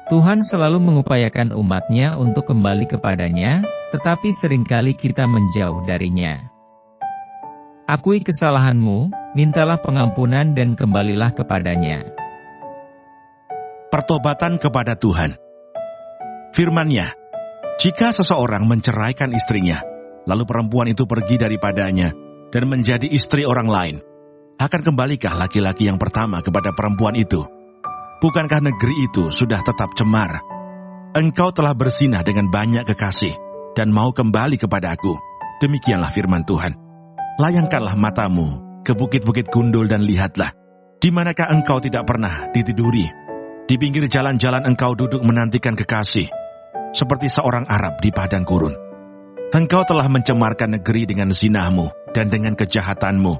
Tuhan selalu mengupayakan umat-Nya untuk kembali kepadanya, tetapi seringkali kita menjauh darinya. Akui kesalahanmu, mintalah pengampunan dan kembalilah kepadanya. Pertobatan kepada Tuhan. Firman-Nya, jika seseorang menceraikan istrinya, lalu perempuan itu pergi daripadanya dan menjadi istri orang lain, akan kembalikah laki-laki yang pertama kepada perempuan itu? Bukankah negeri itu sudah tetap cemar? Engkau telah bersinah dengan banyak kekasih dan mau kembali kepada Aku. Demikianlah firman Tuhan. Layangkanlah matamu ke bukit-bukit gundul dan lihatlah, di manakah engkau tidak pernah ditiduri. Di pinggir jalan-jalan engkau duduk menantikan kekasih, seperti seorang Arab di padang gurun. Engkau telah mencemarkan negeri dengan zinahmu dan dengan kejahatanmu.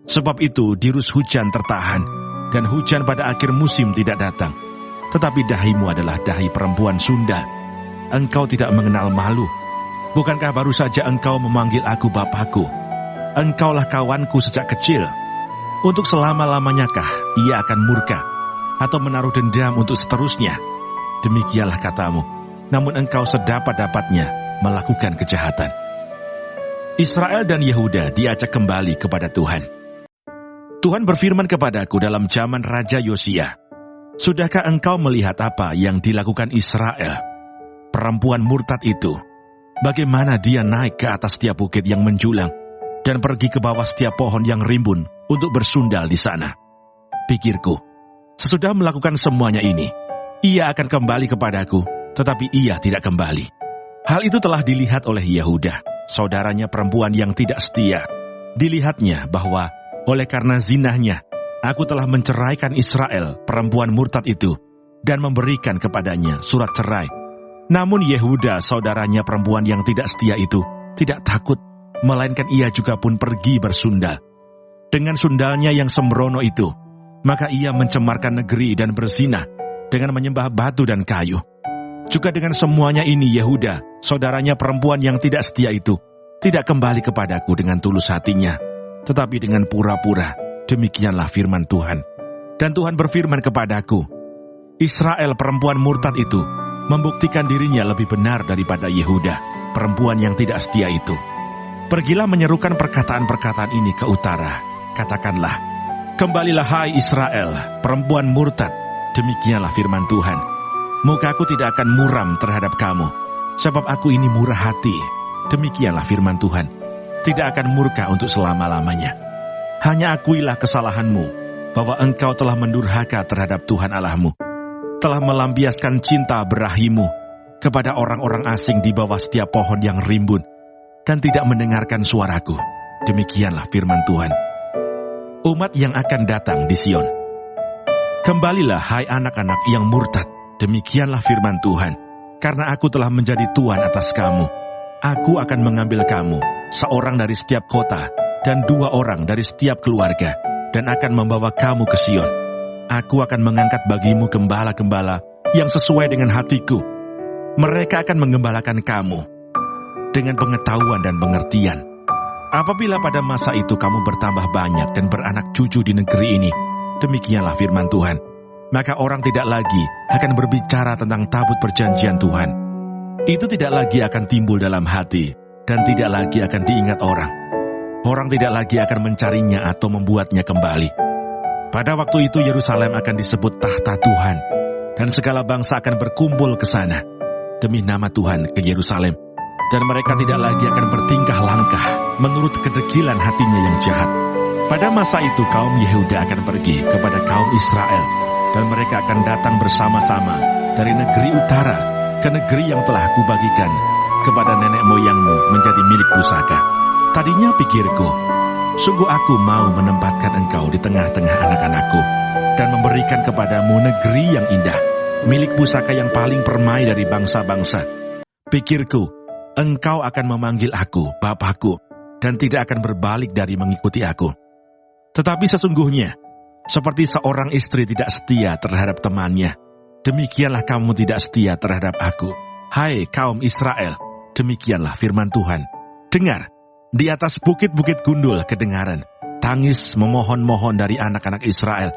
Sebab itu dirus hujan tertahan, dan hujan pada akhir musim tidak datang. Tetapi dahimu adalah dahi perempuan Sunda. Engkau tidak mengenal malu. Bukankah baru saja engkau memanggil Aku Bapakku? Engkaulah kawanku sejak kecil. Untuk selama-lamanyakah ia akan murka, atau menaruh dendam untuk seterusnya? Demikianlah katamu, namun engkau sedapat-dapatnya melakukan kejahatan. Israel dan Yehuda diajak kembali kepada Tuhan. Tuhan berfirman kepadaku dalam zaman Raja Yosia, sudahkah engkau melihat apa yang dilakukan Israel? Perempuan murtad itu, bagaimana dia naik ke atas setiap bukit yang menjulang dan pergi ke bawah setiap pohon yang rimbun untuk bersundal di sana. Pikirku, sesudah melakukan semuanya ini, ia akan kembali kepadaku, tetapi ia tidak kembali. Hal itu telah dilihat oleh Yehuda, saudaranya perempuan yang tidak setia. Dilihatnya bahwa oleh karena zinahnya, Aku telah menceraikan Israel, perempuan murtad itu, dan memberikan kepadanya surat cerai. Namun Yehuda, saudaranya perempuan yang tidak setia itu, tidak takut, melainkan ia juga pun pergi bersundal. Dengan sundalnya yang sembrono itu, maka ia mencemarkan negeri dan berzinah dengan menyembah batu dan kayu. Juga dengan semuanya ini Yehuda, saudaranya perempuan yang tidak setia itu, tidak kembali kepadaku dengan tulus hatinya, tetapi dengan pura-pura. Demikianlah firman Tuhan. Dan Tuhan berfirman kepadaku, Israel perempuan murtad itu membuktikan dirinya lebih benar daripada Yehuda, perempuan yang tidak setia itu. Pergilah menyerukan perkataan-perkataan ini ke utara. Katakanlah, kembalilah hai Israel, perempuan murtad. Demikianlah firman Tuhan. Mukaku tidak akan muram terhadap kamu, sebab aku ini murah hati. Demikianlah firman Tuhan. Tidak akan murka untuk selama-lamanya. Hanya akuilah kesalahanmu, bahwa engkau telah mendurhaka terhadap Tuhan Allahmu, telah melampiaskan cinta berahimu kepada orang-orang asing di bawah setiap pohon yang rimbun, dan tidak mendengarkan suaraku. Demikianlah firman Tuhan. Umat yang akan datang di Sion. Kembalilah hai anak-anak yang murtad. Demikianlah firman Tuhan. Karena aku telah menjadi Tuhan atas kamu. Aku akan mengambil kamu, seorang dari setiap kota, dan 2 orang dari setiap keluarga, dan akan membawa kamu ke Sion. Aku akan mengangkat bagimu gembala-gembala yang sesuai dengan hatiku. Mereka akan menggembalakan kamu dengan pengetahuan dan pengertian. Apabila pada masa itu kamu bertambah banyak dan beranak cucu di negeri ini, demikianlah firman Tuhan, maka orang tidak lagi akan berbicara tentang tabut perjanjian Tuhan. Itu tidak lagi akan timbul dalam hati, dan tidak lagi akan diingat orang. Orang tidak lagi akan mencarinya atau membuatnya kembali. Pada waktu itu Yerusalem akan disebut tahta Tuhan, dan segala bangsa akan berkumpul ke sana demi nama Tuhan ke Yerusalem. Dan mereka tidak lagi akan bertingkah langkah menurut kedegilan hatinya yang jahat. Pada masa itu kaum Yehuda akan pergi kepada kaum Israel, dan mereka akan datang bersama-sama dari negeri utara ke negeri yang telah kubagikan kepada nenek moyangmu menjadi milik pusaka. Tadinya pikirku, sungguh aku mau menempatkan engkau di tengah-tengah anak-anakku dan memberikan kepadamu negeri yang indah, milik pusaka yang paling permai dari bangsa-bangsa. Pikirku, engkau akan memanggil aku Bapakku dan tidak akan berbalik dari mengikuti aku. Tetapi sesungguhnya, seperti seorang istri tidak setia terhadap temannya, demikianlah kamu tidak setia terhadap aku. Hai kaum Israel, demikianlah firman Tuhan. Dengar, di atas bukit-bukit gundul kedengaran tangis memohon-mohon dari anak-anak Israel,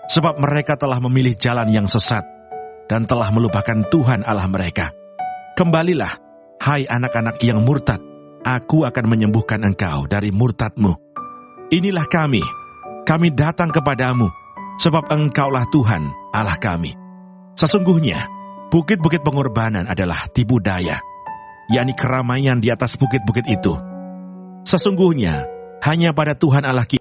sebab mereka telah memilih jalan yang sesat. dan telah melupakan Tuhan Allah mereka. Kembalilah, hai anak-anak yang murtad, aku akan menyembuhkan engkau dari murtadmu. Inilah kami datang kepadamu, sebab engkaulah Tuhan Allah kami. Sesungguhnya, bukit-bukit pengorbanan adalah tipu daya, yakni keramaian di atas bukit-bukit itu. Sesungguhnya, hanya pada Tuhan Allah kita